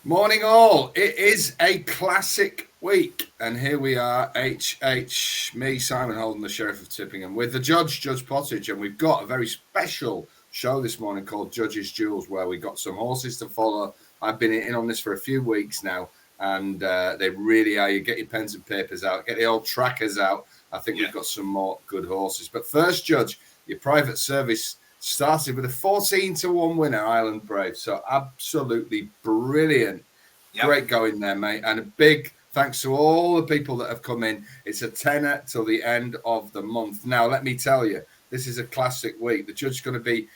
Morning all. It is a classic week. And here we are, me, Simon Holden, the Sheriff of Tippingham, with the Judge Pottage. And we've got a very special show this morning called Judge's Duels, where we got some horses to follow. I've been in on this for a few weeks now, and they really are. You get your pens and papers out, get the old trackers out. I think we've got some more good horses. But first, Judge, your private service started with a 14-1 winner, Island Brave. So absolutely brilliant. Yep. Great going there, mate. And a big thanks to all the people that have come in. It's a tenner till the end of the month. Now, let me tell you, this is a classic week. The judge is going to be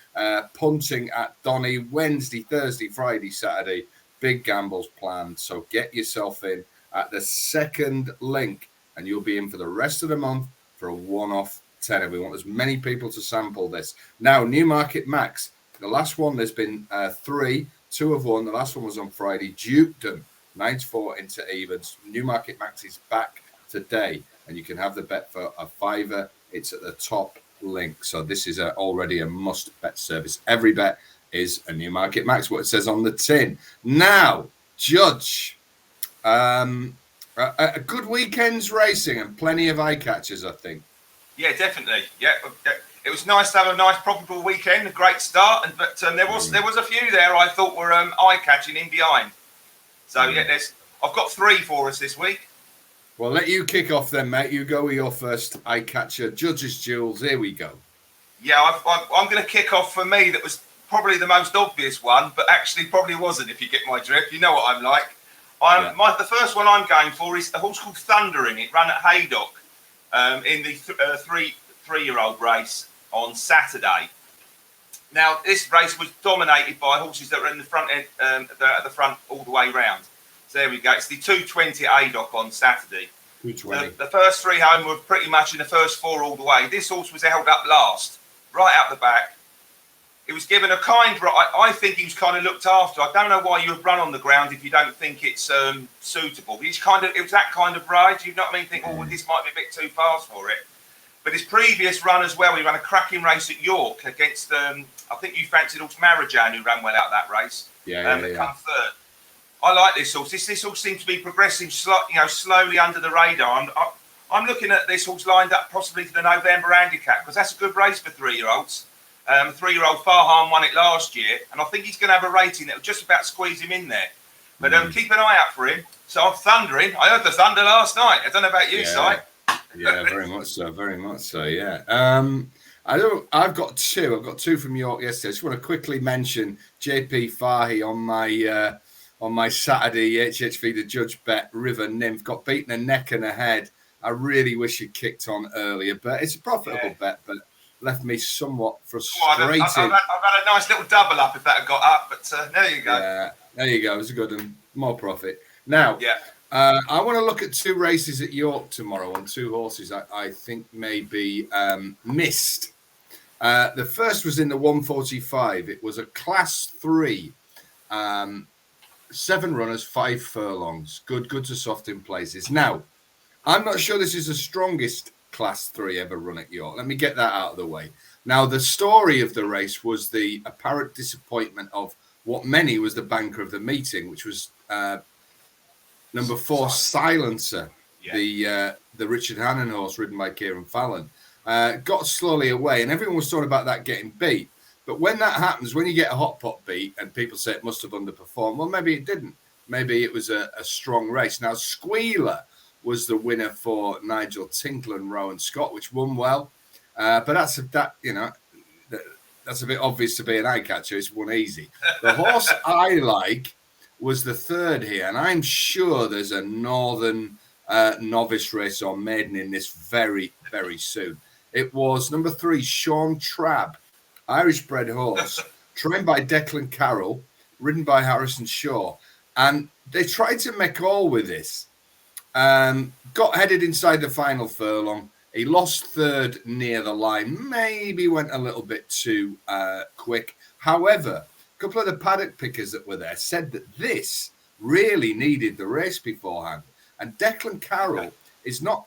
punting at Donny Wednesday, Thursday, Friday, Saturday. Big gambles planned. So get yourself in at the second link, and you'll be in for the rest of the month for a one-off tenner. We want as many people to sample this. Now, Newmarket Max, the last one, there's been 3, 2 have won. The last one was on Friday. Dukeman, 94 into evens. Newmarket Max is back today, and you can have the bet for a £5. It's at the top link. So this is already a must bet service. Every bet is a Newmarket Max, what it says on the tin. Now, Judge, a good weekend's racing and plenty of eye catchers, I think. Yeah, definitely. Yeah, it was nice to have a nice profitable weekend, a great start, but there was a few there I thought were eye catching in behind. So yeah, I've got 3 for us this week. Well, let you kick off then, mate. You go with your first eye catcher, Judge's Duels. Here we go. Yeah, I'm going to kick off for me. That was probably the most obvious one, but actually probably wasn't. If you get my drift, you know what I'm like. The first one I'm going for is a horse called Thundering. It ran at Haydock. In the three-year-old race on Saturday. Now, this race was dominated by horses that were in the front end, at the front all the way round. So there we go. It's the 220 ADOC on Saturday. 220. The first 3 home were pretty much in the first 4 all the way. This horse was held up last, right out the back. It was given a kind. I think he was kind of looked after. I don't know why you would run on the ground if you don't think it's suitable. It was that kind of ride. You know what I mean? Think, this might be a bit too fast for it. But his previous run as well, he ran a cracking race at York against. I think you fancied horse Marijan, who ran well out that race. Come third. I like this horse. This horse seems to be progressing, slowly under the radar. I'm looking at this horse lined up possibly for the November handicap because that's a good race for 3-year-olds. 3-year-old Farhan won it last year, and I think he's going to have a rating that will just about squeeze him in there. But keep an eye out for him. So I'm thundering. I heard the thunder last night. I don't know about you, Si. Yeah, very much so. Very much so. Yeah. I've got 2. I've got 2 from York yesterday. I just want to quickly mention JP Fahy on my Saturday HHV the Judge bet. River Nymph got beaten a neck and a head. I really wish he'd kicked on earlier, but it's a profitable bet. But left me somewhat frustrated. I've had a nice little double up if that had got up, but there you go. Yeah, there you go. It was a good one. More profit. Now, I want to look at 2 races at York tomorrow on 2 horses I think may be missed. The first was in the 145. It was a Class 3, 7 runners, 5 furlongs. Good to soft in places. Now, I'm not sure this is the strongest Class 3 ever run at York. Let me get that out of the way. Now, the story of the race was the apparent disappointment of what many was the banker of the meeting, which was number 4, Silencer, the Richard Hannon horse ridden by Kieran Fallon. Got slowly away, and everyone was talking about that getting beat. But when that happens, when you get a hot pot beat and people say it must have underperformed, well, maybe it didn't. Maybe it was a strong race. Now, Squealer was the winner for Nigel Tinkle and Rowan Scott, which won well. But that's a bit obvious to be an eye catcher. It's won easy. The horse I like was the 3rd here, and I'm sure there's a Northern novice race or maiden in this very, very soon. It was number 3, Sean Trabb, Irish-bred horse, trained by Declan Carroll, ridden by Harrison Shaw. And they tried to make all with this. Got headed inside the final furlong. He lost 3rd near the line. Maybe went a little bit too quick. However, a couple of the paddock pickers that were there said that this really needed the race beforehand. And Declan Carroll is not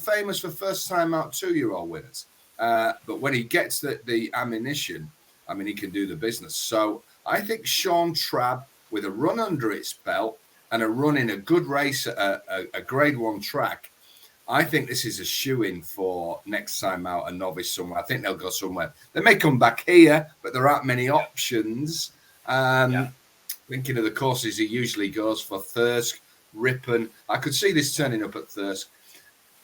famous for first-time out 2-year-old winners. But when he gets the ammunition, I mean, he can do the business. So I think Sean Trabb with a run under its belt and a run in a good race at a Grade 1 track, I think this is a shoe-in for next time out, a novice somewhere. I think they'll go somewhere. They may come back here, but there aren't many options. Thinking of the courses he usually goes for, Thirsk, Ripon. I could see this turning up at Thirsk.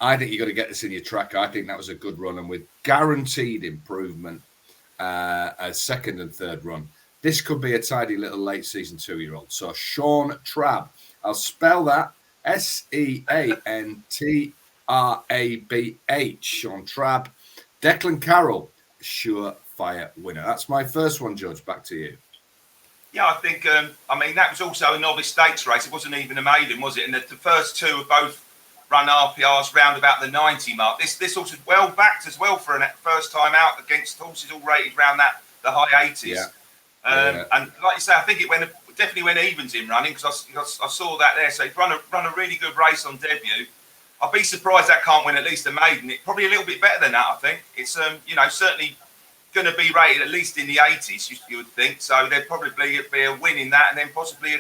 I think you've got to get this in your tracker. I think that was a good run, and with guaranteed improvement, a second and third run, this could be a tidy little late season 2-year-old. So Sean Trabb, I'll spell that SEANTRABH, Sean Trabb. Declan Carroll, surefire winner. That's my first one, Judge. Back to you. Yeah, I think, that was also a novice stakes race. It wasn't even a maiden, was it? And the first two have both run RPRs round about the 90 mark. This horse is well backed as well for a first time out against horses all rated around the high 80s. And like you say, I think it definitely went evens in running, because I saw that there. So he's run a really good race on debut. I'd be surprised that can't win at least a maiden. It probably a little bit better than that, I think. It's certainly going to be rated at least in the 80s, you would think. So there'd probably be a win in that, and then possibly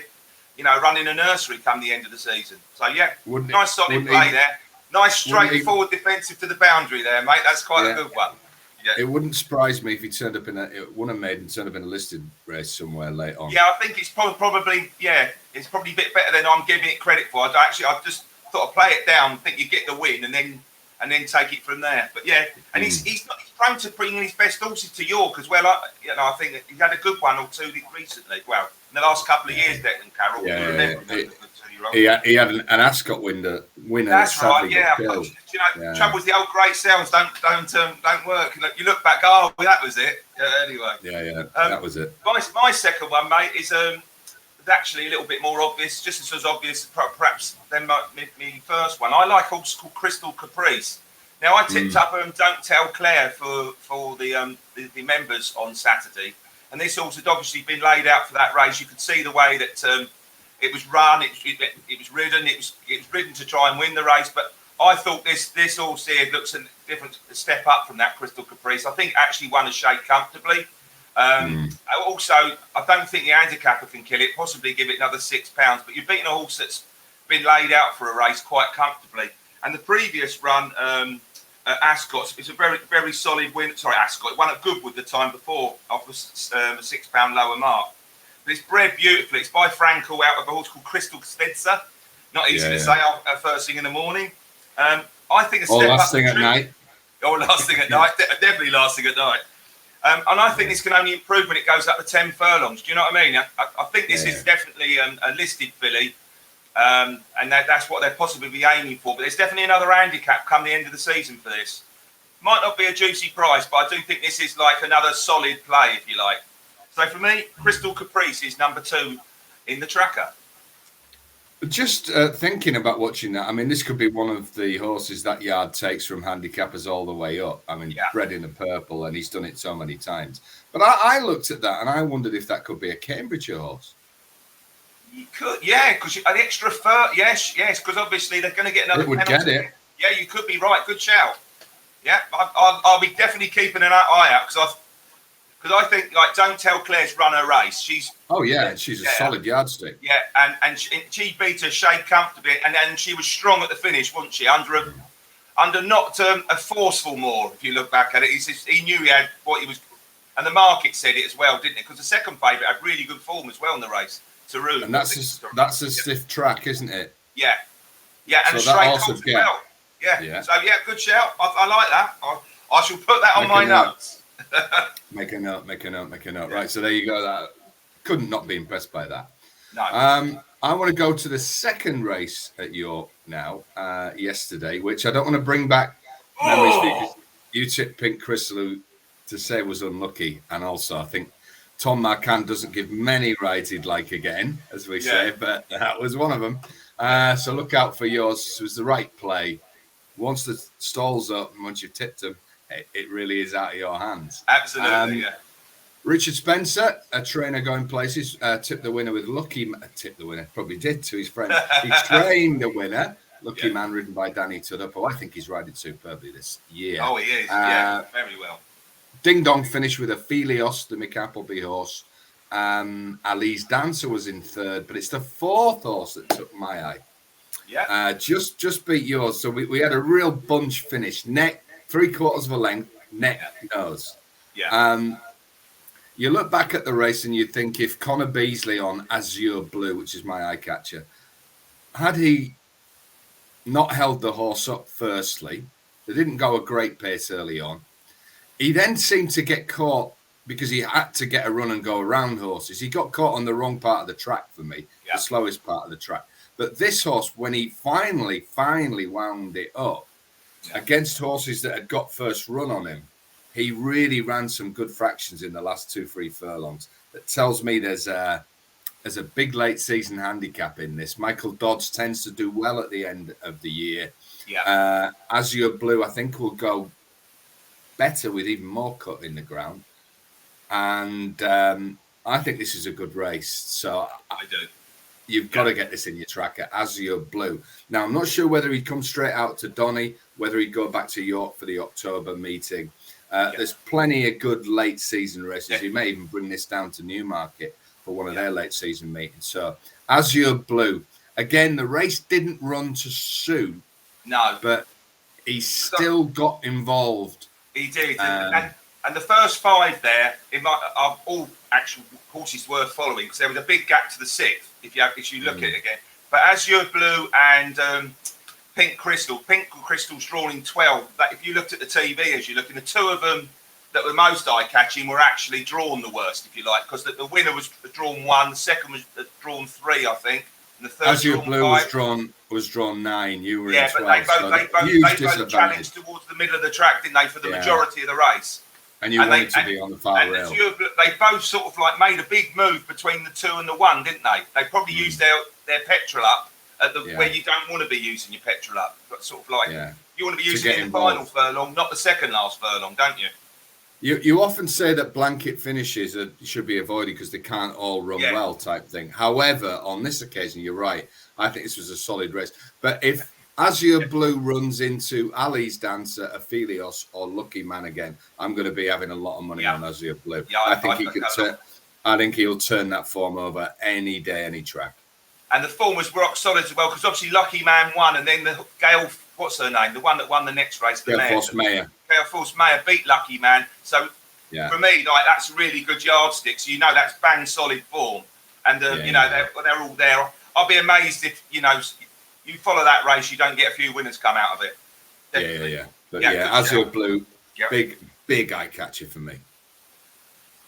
running a nursery come the end of the season. So yeah, nice solid play there. Nice straightforward defensive to the boundary there, mate. That's quite a good one. Yeah. It wouldn't surprise me if he turned up in won a maiden, turned up in a listed race somewhere late on. Yeah, I think it's probably it's probably a bit better than I'm giving it credit for. I just thought I'd play it down, think you get the win, and then take it from there. But yeah, and he's prone to bringing his best horses to York as well. I think he's had a good one or two recently. Well, in the last couple of years, Declan Carroll. He had an Ascot winner. That's right. Yeah. Trouble with the old great sounds don't work. You look back. Oh, well, that was it. Anyway. Yeah. That was it. My second one, mate, is actually a little bit more obvious, just as obvious perhaps than my first one. I like a horse called Crystal Caprice. Now I tipped up Don't Tell Claire for the members on Saturday, and this horse had obviously been laid out for that race. You could see the way that it was run, it was ridden, it was ridden to try and win the race. But I thought this horse here looks a different step up from that Crystal Caprice. I think actually won a shade comfortably. Also, I don't think the handicapper can kill it, possibly give it another £6, but you've beaten a horse that's been laid out for a race quite comfortably. And the previous run at Ascot, it's a very, very solid win. Sorry, Ascot, it won at Goodwood the time before off a £6 lower mark. But it's bred beautifully. It's by Frankel out of a horse called Crystal Spencer. Not easy to say first thing in the morning. I think a step up. Last thing at night. Last thing at night. Definitely last thing at night. And I think this can only improve when it goes up to 10 furlongs. Do you know what I mean? I think this is definitely a listed filly, and that's what they're possibly be aiming for. But there's definitely another handicap come the end of the season for this. Might not be a juicy price, but I do think this is like another solid play, if you like. So for me, Crystal Caprice is number 2 in the tracker. Just thinking about watching that, I mean, this could be one of the horses that yard takes from handicappers all the way up. I mean, bred in a purple, and he's done it so many times. But I looked at that, and I wondered if that could be a Cambridgeshire horse. You could, because an extra fur, yes, because obviously they're going to get another penalty. Would get it. Yeah, you could be right. Good shout. Yeah, I'll be definitely keeping an eye out, because I think, like, Don't Tell Claire's run her race. She's a solid yardstick. Yeah, and she beat her shade comfortably, and she was strong at the finish, wasn't she? Under not a forceful more. If you look back at it, he knew he had what he was, and the market said it as well, didn't it? Because the second favourite had really good form as well in the race. Taroon. And that's a stiff track, isn't it? Yeah, and a straight course as well. Yeah. So good shout. I like that. I shall put that on my notes. Make a note. Right, so there you go. That couldn't not be impressed by that. No. I want to go to the second race at York now, yesterday, which I don't want to bring back memories because you tipped Pink Crystal to say was unlucky, and also I think Tom Marquand doesn't give many rides he'd like again, as we say, but that was one of them. So look out for yours. It was the right play. Once the stall's up and once you've tipped them, it really is out of your hands. Absolutely, Richard Spencer, a trainer going places, tipped the winner with probably did to his friend. He trained the winner, Lucky Man, ridden by Danny Tudor, who I think he's riding superbly this year. Oh, he is, very well. Ding Dong finished with a Phelios, the Mick Appleby horse, Ali's Dancer was in third, but it's the fourth horse that took my eye. Yeah. Just beat yours. So we had a real bunch finish. Neck, 3/4 of a length, neck, nose. Yeah. You look back at the race and you think if Connor Beasley on Azure Blue, which is my eye catcher, had he not held the horse up firstly, they didn't go a great pace early on. He then seemed to get caught because he had to get a run and go around horses. He got caught on the wrong part of the track for me, the slowest part of the track. But this horse, when he finally wound it up against horses that had got first run on him, he really ran some good fractions in the last 2-3 furlongs. That tells me there's a big late season handicap in this. Michael Dodds tends to do well at the end of the year. Yeah. Azure Blue, I think, will go better with even more cut in the ground. And I think this is a good race. So I do. You've got to get this in your tracker, Azure Blue. Now, I'm not sure whether he'd come straight out to Donny, whether he'd go back to York for the October meeting. There's plenty of good late season races. He may even bring this down to Newmarket for one of their late season meetings. So Azure Blue. Again, the race didn't run to suit. No. But he still got involved. He did. And the first 5 there, are all actual horses worth following because there was a big gap to the 6th if you look at it again. But Azure Blue and Pink Crystal's drawn in 12. That if you looked at the TV as you look, and the 2 of them that were most eye-catching were actually drawn the worst, if you like, because the winner was drawn 1, the second was drawn 3, I think, and the third Azure Blue 5. was drawn 9. You were in 12. But they both challenged towards the middle of the track, didn't they, for the majority of the race? And you wanted to be on the far rail. They both sort of like made a big move between the 2 and the 1, didn't they? They probably used their petrol up at the where you don't want to be using your petrol up. But sort of like you want to be using it in the final furlong, not the second last furlong, don't you? You often say that blanket finishes should be avoided because they can't all run well type thing. However, on this occasion, you're right. I think this was a solid race. But if Azure Blue runs into Ali's Dancer, Aphelios, or Lucky Man again, I'm going to be having a lot of money on Azure Blue. Yeah, I think he'll turn that form over any day, any track. And the form was rock solid as well because obviously Lucky Man won, and then the Gale, what's her name, the one that won the next race, the Gale Force Mayor. Gale Force Mayor beat Lucky Man. So for me, like that's a really good yardstick. So you know that's bang solid form, and you know they're all there. I'll be amazed if you follow that race, you don't get a few winners come out of it. Definitely. But Azure Blue, big eye catcher for me.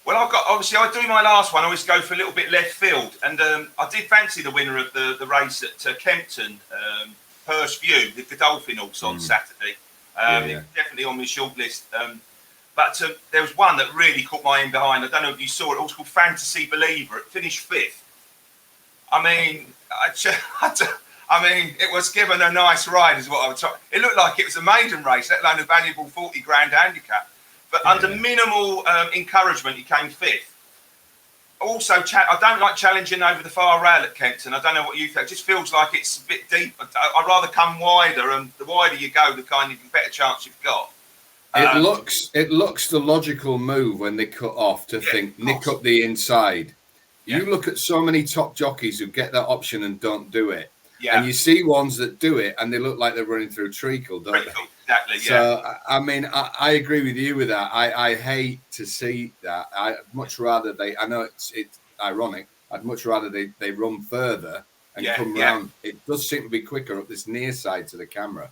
Well, I do my last one. I always go for a little bit left field, and I did fancy the winner of the race at Kempton, Perth View, the Godolphin horse on Saturday. Definitely on my short list. But there was one that really caught my eye behind. I don't know if you saw it. It was called Fantasy Believer. It finished 5th. I mean, it was given a nice ride, is what I was trying. It looked like it was a maiden race, let alone a valuable 40 grand handicap. But under minimal encouragement, he came 5th. Also, I don't like challenging over the far rail at Kempton. I don't know what you think. It just feels like it's a bit deep. I'd rather come wider, and the wider you go, the better chance you've got. It looks the logical move when they cut off to think nick up the inside. You look at so many top jockeys who get that option and don't do it. And you see ones that do it and they look like they're running through treacle, don't they? Exactly, So, I mean, I agree with you with that. I hate to see that. I'd much rather I know it's ironic, I'd much rather they run further and come round. It does seem to be quicker up this near side to the camera.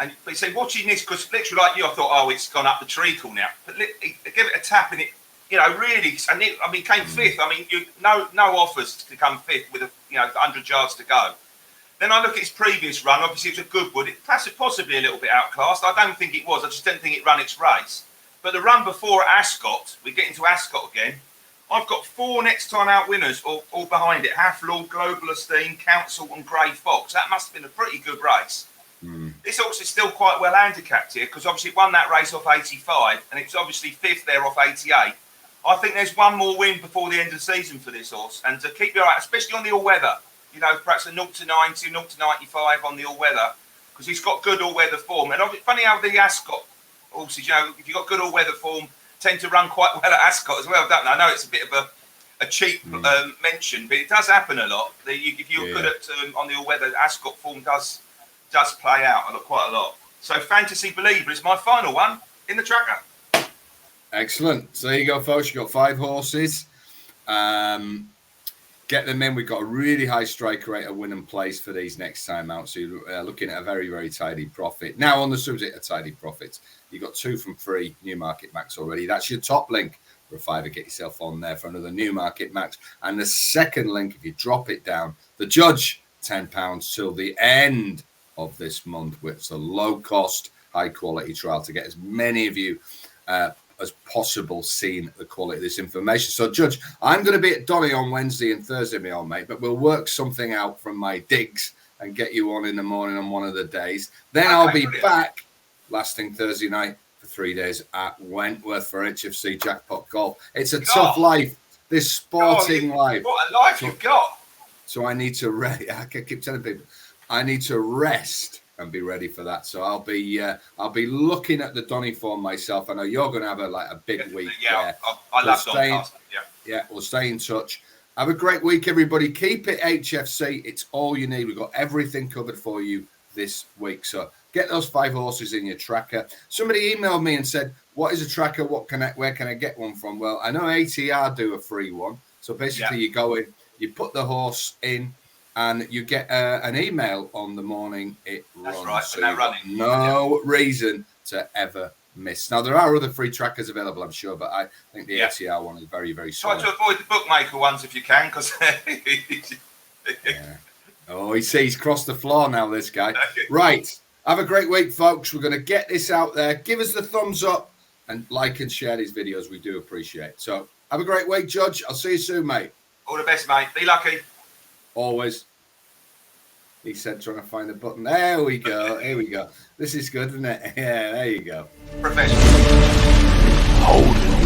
And you say, watching this, because literally like you, I thought, oh, it's gone up the treacle now. But give it a tap and it, really, and it came 5th. I mean, no offers to come 5th with 100 yards to go. Then I look at its previous run. Obviously, it was a good one. It possibly a little bit outclassed. I don't think it was. I just don't think it ran its race. But the run before at Ascot, we get into Ascot again. I've got 4 next time out winners all behind it. Halflord, Global Esteem, Council and Grey Fox. That must have been a pretty good race. This horse is still quite well handicapped here because obviously it won that race off 85 and it's obviously 5th there off 88. I think there's one more win before the end of the season for this horse, and to keep your eye, especially on the all-weather, perhaps a 0 to 90, 0 to 95 on the all-weather, because he's got good all-weather form. And funny how the Ascot horses, if you've got good all-weather form, tend to run quite well at Ascot as well, don't they? I know it's a bit of a cheap mention, but it does happen a lot. If you're good at on the all-weather, Ascot form does play out quite a lot. So Fantasy Believer is my final one in the tracker. Excellent. So there you go, folks. You've got 5 horses. Get them in. We've got a really high striker rate of win and place for these next time out. So you're looking at a very, very tidy profit. Now, on the subject of tidy profits, you've got 2 from free Newmarket Max already. That's your top link for a £5. Get yourself on there for another Newmarket Max. And the second link, if you drop it down, the Judge, £10 till the end of this month, with a low-cost, high-quality trial to get as many of you as possible seeing the quality of this information. So, Judge, I'm going to be at Donny on Wednesday and Thursday, my old mate, but we'll work something out from my digs and get you on in the morning on one of the days. Then I'll be back last thing Thursday night for 3 days at Wentworth for HFC Jackpot Golf. It's a tough life, this sporting life. What a life you've got. So I need to rest. I keep telling people, I need to rest and be ready for that. So I'll be looking at the Donny form myself. I know you're going to have a big week. Yeah, I love Doncaster. Yeah, we'll stay in touch. Have a great week, everybody. Keep it HFC. It's all you need. We've got everything covered for you this week. So get those 5 horses in your tracker. Somebody emailed me and said, what is a tracker? Where can I get one from? Well, I know ATR do a free one. So basically you go in, you put the horse in, and you get an email on the morning it runs. That's right, so they're running. No reason to ever miss. Now, there are other free trackers available, I'm sure, but I think the ATR one is very, very solid. Try to avoid the bookmaker ones if you can, because... Oh, he's crossed the floor now, this guy. Right. Have a great week, folks. We're going to get this out there. Give us the thumbs up and like and share these videos. We do appreciate. So have a great week, Judge. I'll see you soon, mate. All the best, mate. Be lucky. Always. He said, trying to find the button. There we go. Here we go. This is good, isn't it? Yeah, there you go. Professional. Holden.